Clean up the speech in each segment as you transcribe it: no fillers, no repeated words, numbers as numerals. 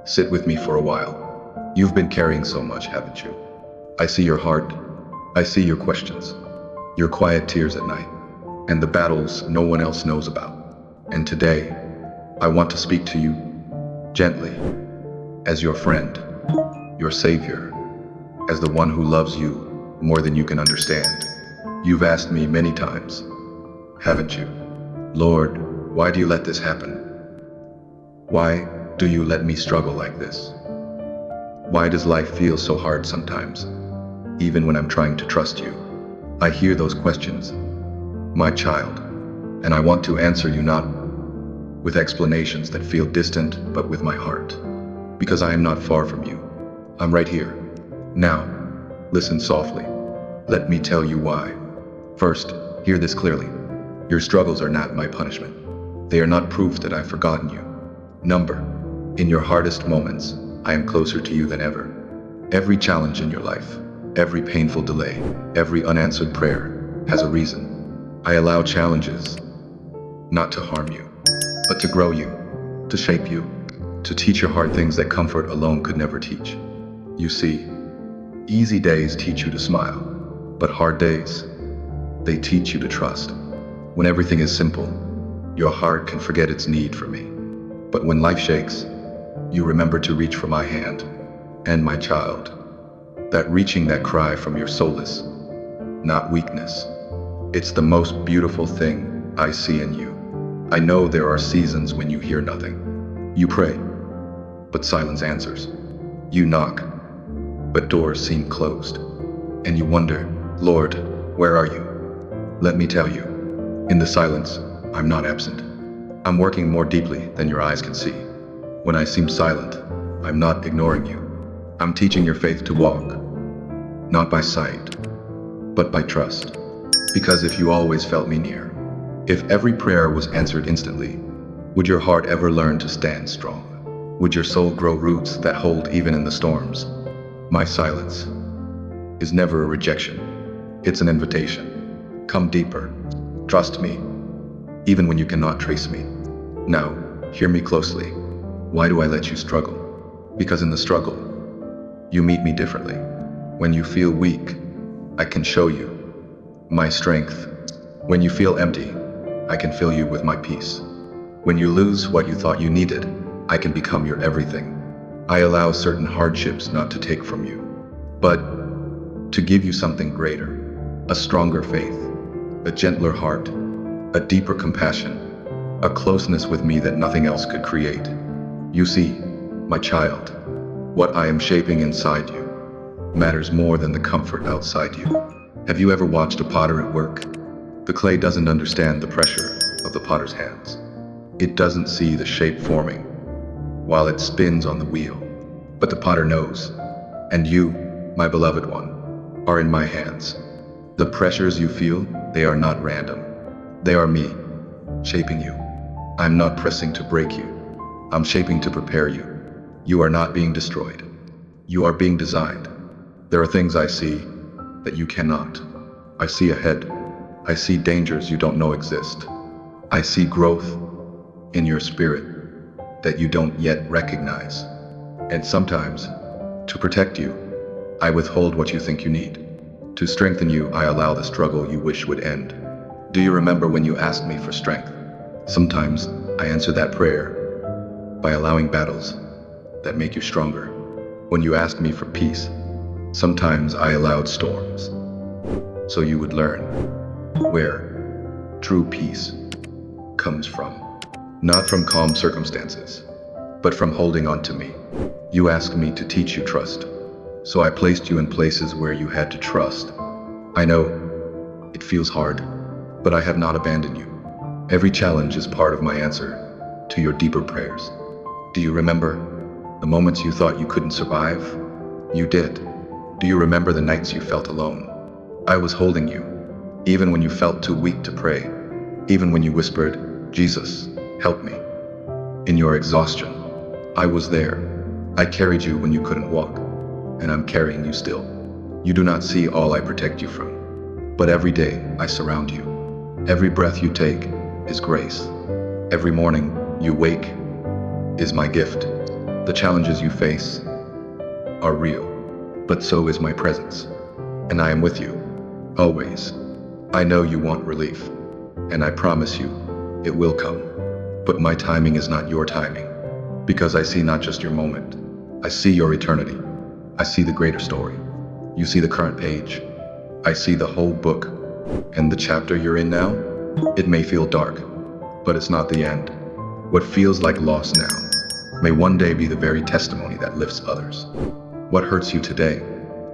Sit with me for a while. You've been carrying so much, haven't you? I see your heart. I see your questions. Your quiet tears at night. And the battles no one else knows about. And today, I want to speak to you gently, as your friend, your savior, as the one who loves you more than you can understand. You've asked me many times, haven't you? Lord, why do you let this happen? Why do you let me struggle like this? Why does life feel so hard sometimes, even when I'm trying to trust you? I hear those questions, my child, and I want to answer you not with explanations that feel distant, but with my heart. Because I am not far from you. I'm right here. Now, listen softly. Let me tell you why. First, hear this clearly. Your struggles are not my punishment. They are not proof that I've forgotten you. Number, in your hardest moments, I am closer to you than ever. Every challenge in your life, every painful delay, every unanswered prayer has a reason. I allow challenges not to harm you, but to grow you, to shape you, to teach your heart things that comfort alone could never teach. You see, easy days teach you to smile, but hard days, they teach you to trust. When everything is simple, your heart can forget its need for me. But when life shakes, you remember to reach for my hand. And my child, that reaching, that cry from your soul is not weakness. It's the most beautiful thing I see in you. I know there are seasons when you hear nothing. You pray, but silence answers. You knock, but doors seem closed. And you wonder, Lord, where are you? Let me tell you, in the silence, I'm not absent. I'm working more deeply than your eyes can see. When I seem silent, I'm not ignoring you. I'm teaching your faith to walk, not by sight, but by trust. Because if you always felt me near, if every prayer was answered instantly, would your heart ever learn to stand strong? Would your soul grow roots that hold even in the storms? My silence is never a rejection. It's an invitation. Come deeper. Trust me, even when you cannot trace me. Now, hear me closely. Why do I let you struggle? Because in the struggle, you meet me differently. When you feel weak, I can show you my strength. When you feel empty, I can fill you with my peace. When you lose what you thought you needed, I can become your everything. I allow certain hardships not to take from you, but to give you something greater, a stronger faith, a gentler heart, a deeper compassion, a closeness with me that nothing else could create. You see, my child, what I am shaping inside you matters more than the comfort outside you. Have you ever watched a potter at work? The clay doesn't understand the pressure of the potter's hands. It doesn't see the shape forming while it spins on the wheel. But the potter knows, and you, my beloved one, are in my hands. The pressures you feel, they are not random. They are me, shaping you. I'm not pressing to break you. I'm shaping to prepare you. You are not being destroyed. You are being designed. There are things I see that you cannot. I see ahead. I see dangers you don't know exist. I see growth in your spirit that you don't yet recognize. And sometimes, to protect you, I withhold what you think you need. To strengthen you, I allow the struggle you wish would end. Do you remember when you asked me for strength? Sometimes I answer that prayer by allowing battles that make you stronger. When you asked me for peace, sometimes I allowed storms, so you would learn where true peace comes from. Not from calm circumstances, but from holding on to me. You asked me to teach you trust, so I placed you in places where you had to trust. I know it feels hard, but I have not abandoned you. Every challenge is part of my answer to your deeper prayers. Do you remember the moments you thought you couldn't survive? You did. Do you remember the nights you felt alone? I was holding you, even when you felt too weak to pray, even when you whispered, Jesus, help me. In your exhaustion, I was there. I carried you when you couldn't walk, and I'm carrying you still. You do not see all I protect you from, but every day I surround you. Every breath you take is grace. Every morning you wake is my gift. The challenges you face are real, but so is my presence. And I am with you, always. I know you want relief, and I promise you, it will come. But my timing is not your timing, because I see not just your moment. I see your eternity. I see the greater story. You see the current page. I see the whole book. And the chapter you're in now, it may feel dark, but it's not the end. What feels like loss now may one day be the very testimony that lifts others. What hurts you today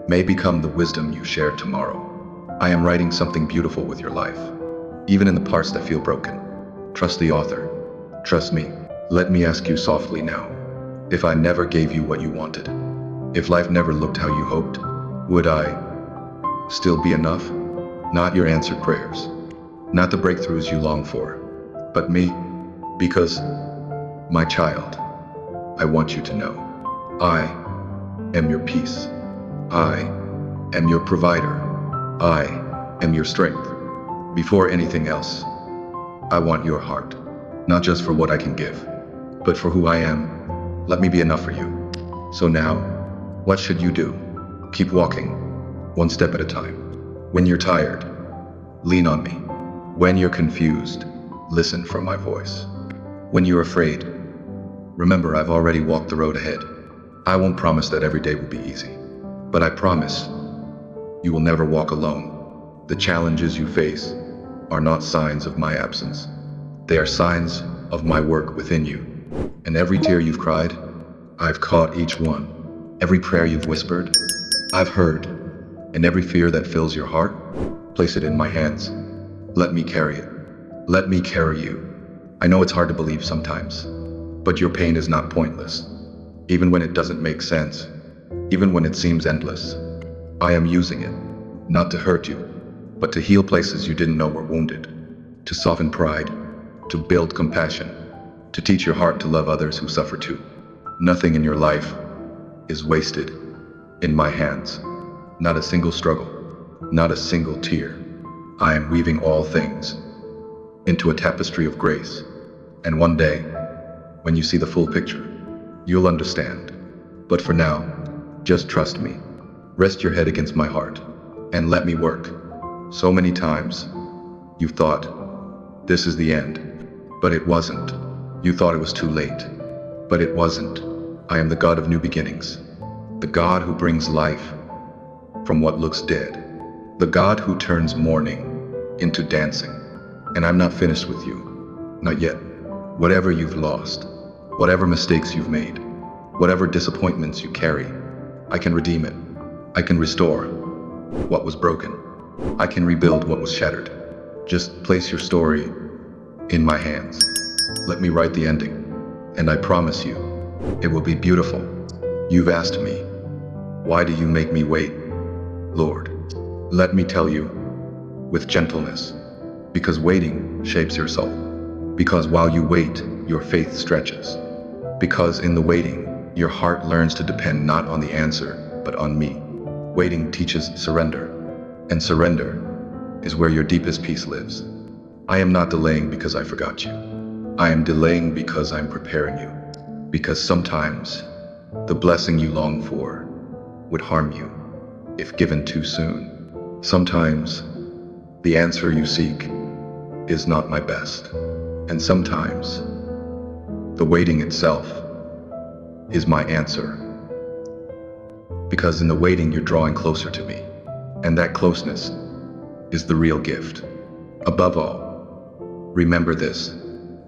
may become the wisdom you share tomorrow. I am writing something beautiful with your life, even in the parts that feel broken. Trust the author. Trust me. Let me ask you softly now. If I never gave you what you wanted, if life never looked how you hoped, would I still be enough? Not your answered prayers, not the breakthroughs you long for, but me. Because, my child, I want you to know, I am your peace. I am your provider. I am your strength. Before anything else, I want your heart, not just for what I can give, but for who I am. Let me be enough for you. So now, what should you do? Keep walking, one step at a time. When you're tired, lean on me. When you're confused, listen for my voice. When you're afraid, remember I've already walked the road ahead. I won't promise that every day will be easy, but I promise you will never walk alone. The challenges you face are not signs of my absence. They are signs of my work within you. And every tear you've cried, I've caught each one. Every prayer you've whispered, I've heard. And every fear that fills your heart, place it in my hands. Let me carry it. Let me carry you. I know it's hard to believe sometimes, but your pain is not pointless. Even when it doesn't make sense, even when it seems endless, I am using it, not to hurt you, but to heal places you didn't know were wounded, to soften pride, to build compassion, to teach your heart to love others who suffer too. Nothing in your life is wasted in my hands. Not a single struggle, not a single tear. I am weaving all things into a tapestry of grace. And one day, when you see the full picture, you'll understand. But for now, just trust me. Rest your head against my heart and let me work. So many times, you've thought, this is the end. But it wasn't. You thought it was too late. But it wasn't. I am the God of new beginnings. The God who brings life from what looks dead. The God who turns mourning into dancing. And I'm not finished with you. Not yet. Whatever you've lost, whatever mistakes you've made, whatever disappointments you carry, I can redeem it. I can restore what was broken. I can rebuild what was shattered. Just place your story in my hands. Let me write the ending. And I promise you, it will be beautiful. You've asked me, why do you make me wait, Lord? Let me tell you, with gentleness, because waiting shapes your soul. Because while you wait, your faith stretches. Because in the waiting, your heart learns to depend not on the answer, but on me. Waiting teaches surrender, and surrender is where your deepest peace lives. I am not delaying because I forgot you. I am delaying because I'm preparing you. Because sometimes, the blessing you long for would harm you if given too soon. Sometimes, the answer you seek is not my best. And sometimes, the waiting itself is my answer. Because in the waiting, you're drawing closer to me. And that closeness is the real gift. Above all, remember this.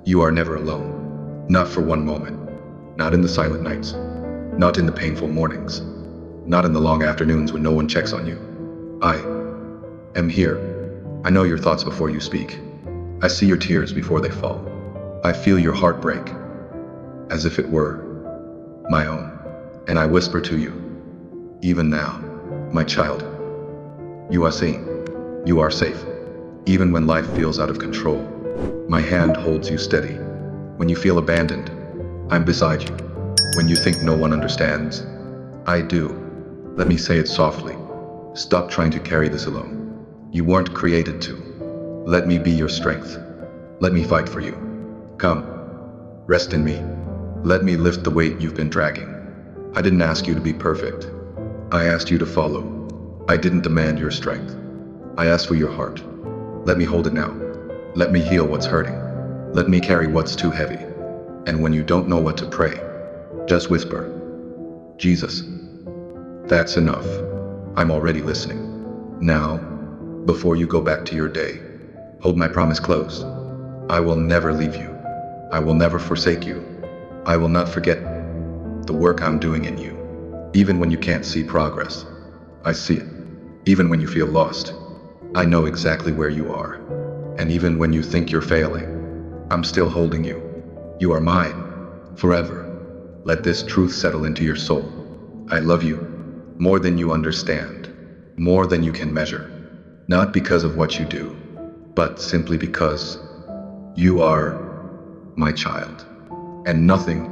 You are never alone. Not for one moment. Not in the silent nights. Not in the painful mornings. Not in the long afternoons when no one checks on you. I am here. I know your thoughts before you speak. I see your tears before they fall. I feel your heart break, as if it were my own. And I whisper to you, even now, my child, you are seen, you are safe. Even when life feels out of control, my hand holds you steady. When you feel abandoned, I'm beside you. When you think no one understands, I do. Let me say it softly. Stop trying to carry this alone. You weren't created to. Let me be your strength. Let me fight for you. Come, rest in me. Let me lift the weight you've been dragging. I didn't ask you to be perfect. I asked you to follow. I didn't demand your strength. I asked for your heart. Let me hold it now. Let me heal what's hurting. Let me carry what's too heavy. And when you don't know what to pray, just whisper, Jesus. That's enough. I'm already listening. Now, before you go back to your day, hold my promise close. I will never leave you. I will never forsake you. I will not forget the work I'm doing in you. Even when you can't see progress, I see it. Even when you feel lost, I know exactly where you are. And even when you think you're failing, I'm still holding you. You are mine, forever. Let this truth settle into your soul. I love you more than you understand, more than you can measure. Not because of what you do, but simply because you are my child. And nothing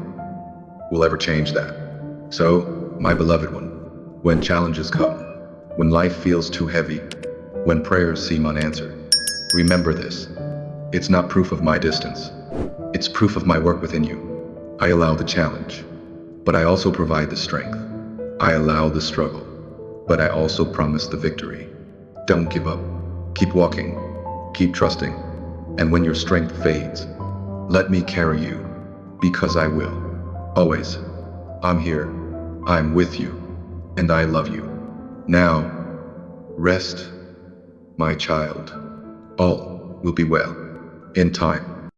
will ever change that. So, my beloved one, when challenges come, when life feels too heavy, when prayers seem unanswered, remember this. It's not proof of my distance. It's proof of my work within you. I allow the challenge, but I also provide the strength. I allow the struggle, but I also promise the victory. Don't give up. Keep walking. Keep trusting. And when your strength fades, let me carry you, because I will. Always. I'm here. I'm with you. And I love you. Now, rest, my child. All will be well. In time.